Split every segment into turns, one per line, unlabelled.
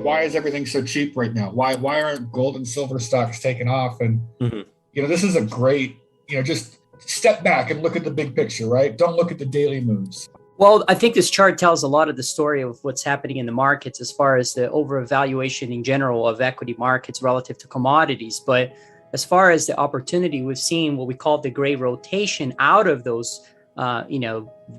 Why is everything so cheap right now? Why aren't gold and silver stocks taking off? And this is a great, just step back and look at the big picture, right? Don't look at the daily moves.
Well, I think this chart tells a lot of the story of what's happening in the markets as far as the overvaluation in general of equity markets relative to commodities. But as far as the opportunity, we've seen what we call the gray rotation out of those,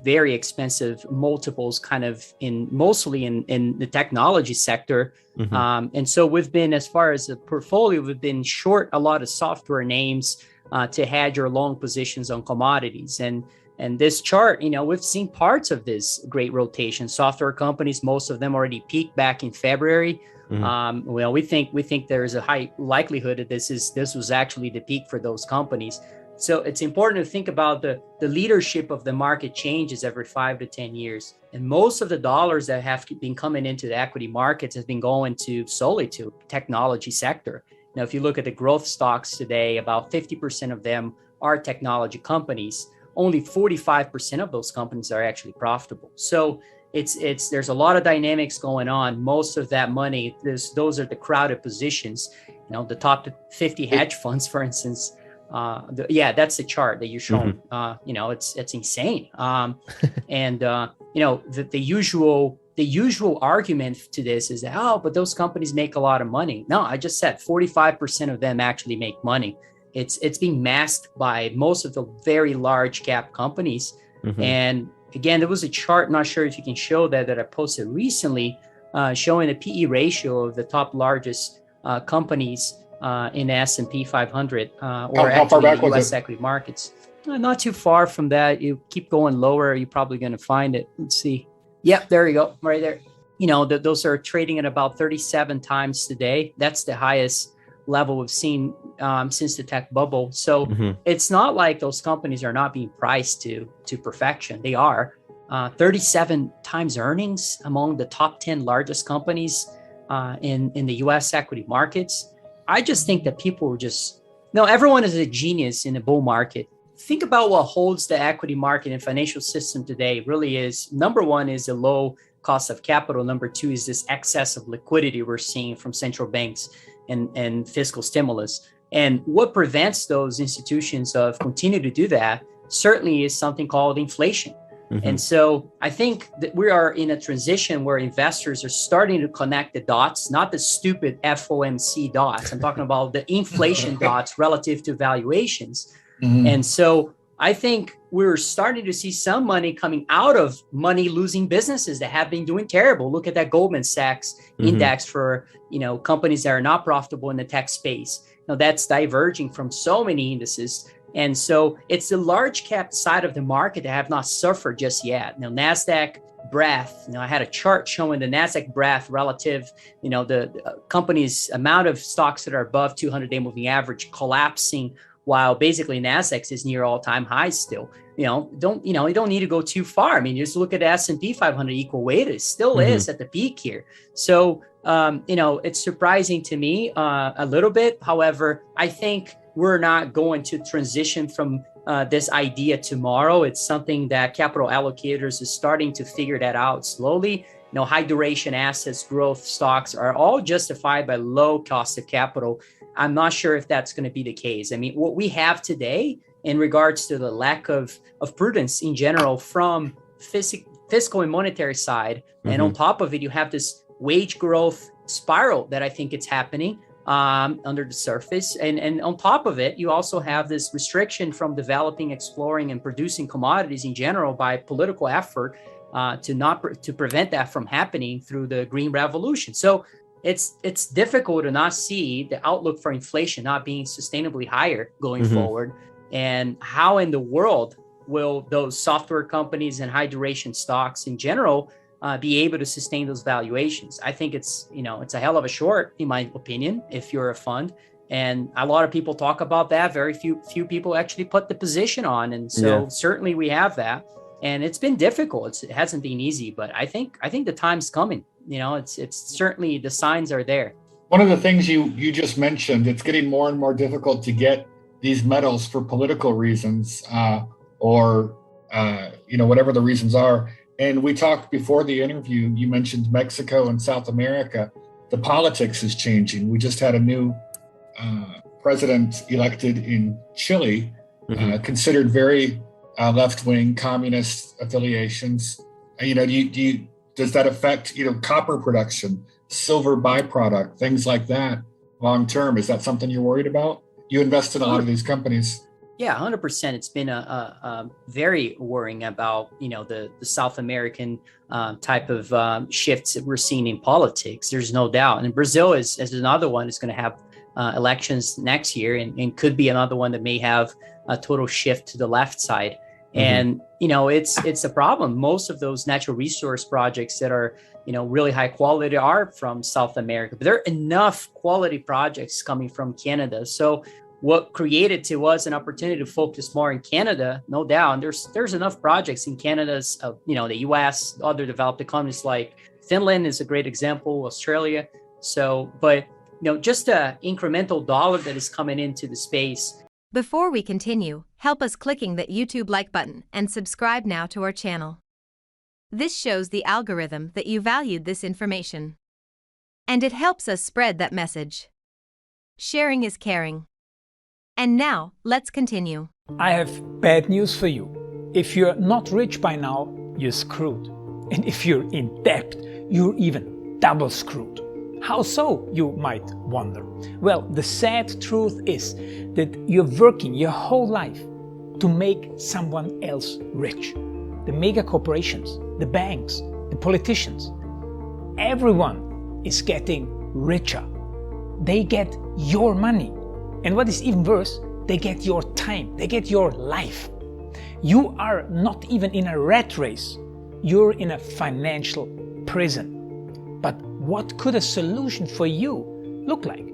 very expensive multiples kind of mostly in the technology sector. And so we've been, as far as the portfolio, we've been short a lot of software names to hedge your long positions on commodities. And this chart, we've seen parts of this great rotation. Software companies, most of them already peaked back in February. Well, we think there's a high likelihood that this was actually the peak for those companies. So it's important to think about the leadership of the market changes every 5 to 10 years. And most of the dollars that have been coming into the equity markets has been going solely to technology sector. Now, if you look at the growth stocks today, about 50% of them are technology companies. Only 45% of those companies are actually profitable. So there's a lot of dynamics going on. Most of that money, those are the crowded positions. The top 50 hedge funds, for instance. That's the chart that you're showing. It's insane. The usual argument to this is that, but those companies make a lot of money. No, I just said 45% of them actually make money. It's being masked by most of the very large cap companies. And again, there was a chart, not sure if you can show that I posted recently, showing the PE ratio of the top largest companies in the S&P 500 or actually the US equity markets. Not too far from that. You keep going lower, you're probably going to find it. Let's see. Yep, there you go, right there. Those are trading at about 37 times today. That's the highest level we've seen since the tech bubble. So it's not like those companies are not being priced to perfection. They are. 37 times earnings among the top 10 largest companies in the US equity markets. I just think that people were everyone is a genius in a bull market. Think about what holds the equity market and financial system today really is, number one is the low cost of capital. Number two is this excess of liquidity we're seeing from central banks and fiscal stimulus. And what prevents those institutions of continuing to do that certainly is something called inflation. And so I think that we are in a transition where investors are starting to connect the dots, not the stupid FOMC dots. I'm talking about the inflation dots relative to valuations. And so I think we're starting to see some money coming out of money-losing businesses that have been doing terrible. Look at that Goldman Sachs index for companies that are not profitable in the tech space. That's diverging from so many indices. And so it's the large cap side of the market that have not suffered just yet. NASDAQ breadth, I had a chart showing the NASDAQ breadth relative, the company's amount of stocks that are above 200-day moving average collapsing, while basically NASDAQ is near all-time highs still. You don't need to go too far. I mean, just look at the S&P 500 equal weight. It still is at the peak here. So, it's surprising to me a little bit. However, I think we're not going to transition from this idea tomorrow. It's something that capital allocators is starting to figure that out slowly. High duration assets, growth stocks are all justified by low cost of capital. I'm not sure if that's going to be the case. I mean, what we have today in regards to the lack of prudence in general from fiscal and monetary side, and on top of it, you have this wage growth spiral that I think it's happening under the surface. And on top of it, you also have this restriction from developing, exploring, and producing commodities in general by political effort to prevent that from happening through the Green Revolution. So it's difficult to not see the outlook for inflation not being sustainably higher going forward. And how in the world will those software companies and high duration stocks in general be able to sustain those valuations? I think it's a hell of a short, in my opinion, if you're a fund. And a lot of people talk about that. Very few people actually put the position on. And so certainly we have that. And it's been difficult. It hasn't been easy, but I think the time's coming. It's certainly the signs are there.
One of the things you just mentioned, it's getting more and more difficult to get these metals for political reasons or whatever the reasons are. And we talked before the interview, you mentioned Mexico and South America. the politics is changing. We just had a new president elected in Chile, considered very left-wing communist affiliations. Does that affect copper production, silver byproduct, things like that long term? Is that something you're worried about? You invest in a lot of these companies.
Yeah, 100%. It's been a very worrying about the South American type of shifts that we're seeing in politics. There's no doubt. And Brazil is another one that's going to have elections next year, and could be another one that may have a total shift to the left side. And it's a problem. Most of those natural resource projects that are really high quality are from South America, but there are enough quality projects coming from Canada. So what created to us an opportunity to focus more in Canada, no doubt. And there's enough projects in Canada's, the US, other developed economies like Finland is a great example, Australia. So, but just an incremental dollar that is coming into the space.
Before we continue, help us clicking that YouTube like button and subscribe now to our channel. This shows the algorithm that you valued this information, and it helps us spread that message. Sharing is caring. And now, let's continue.
I have bad news for you. If you're not rich by now, you're screwed. And if you're in debt, you're even double screwed. How so, you might wonder? Well, the sad truth is that you're working your whole life to make someone else rich. The mega corporations, the banks, the politicians, everyone is getting richer. They get your money. And what is even worse, they get your time, they get your life. You are not even in a rat race, you're in a financial prison. But what could a solution for you look like?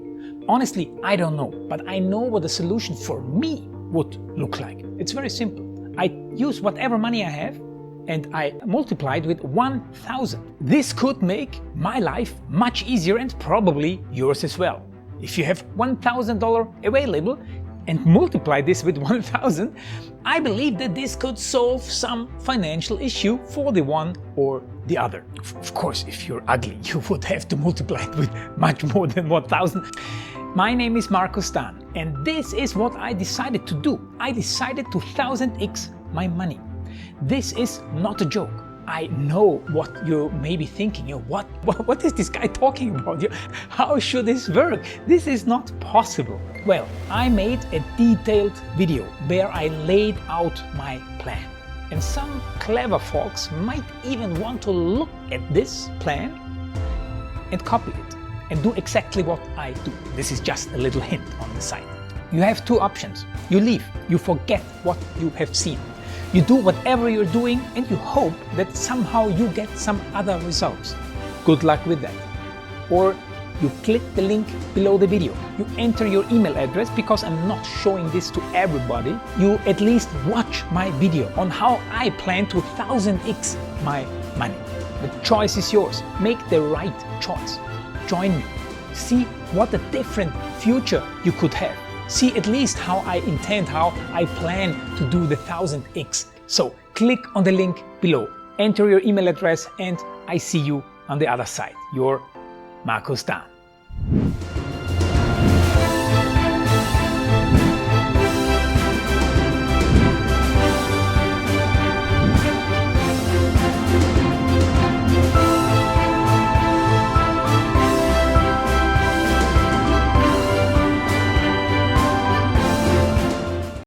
Honestly, I don't know, but I know what a solution for me would look like. It's very simple. I use whatever money I have and I multiply it with 1,000. This could make my life much easier and probably yours as well. If you have $1,000 available and multiply this with 1,000, I believe that this could solve some financial issue for the one or the other. Of course, if you're ugly, you would have to multiply it with much more than 1,000. My name is Marco Stan, and this is what I decided to do. I decided to 1000x my money. This is not a joke. I know what you may be thinking. What is this guy talking about? How should this work? This is not possible. Well, I made a detailed video where I laid out my plan. And some clever folks might even want to look at this plan and copy it and do exactly what I do. This is just a little hint on the side. You have two options. You leave, you forget what you have seen. You do whatever you're doing and you hope that somehow you get some other results. Good luck with that. Or you click the link below the video. You enter your email address because I'm not showing this to everybody. You at least watch my video on how I plan to 1000x my money. The choice is yours. Make the right choice. Join me. See what a different future you could have. See at least how I plan to do the 1000x. So click on the link below, enter your email address, and I see you on the other side. Your Marco Stan.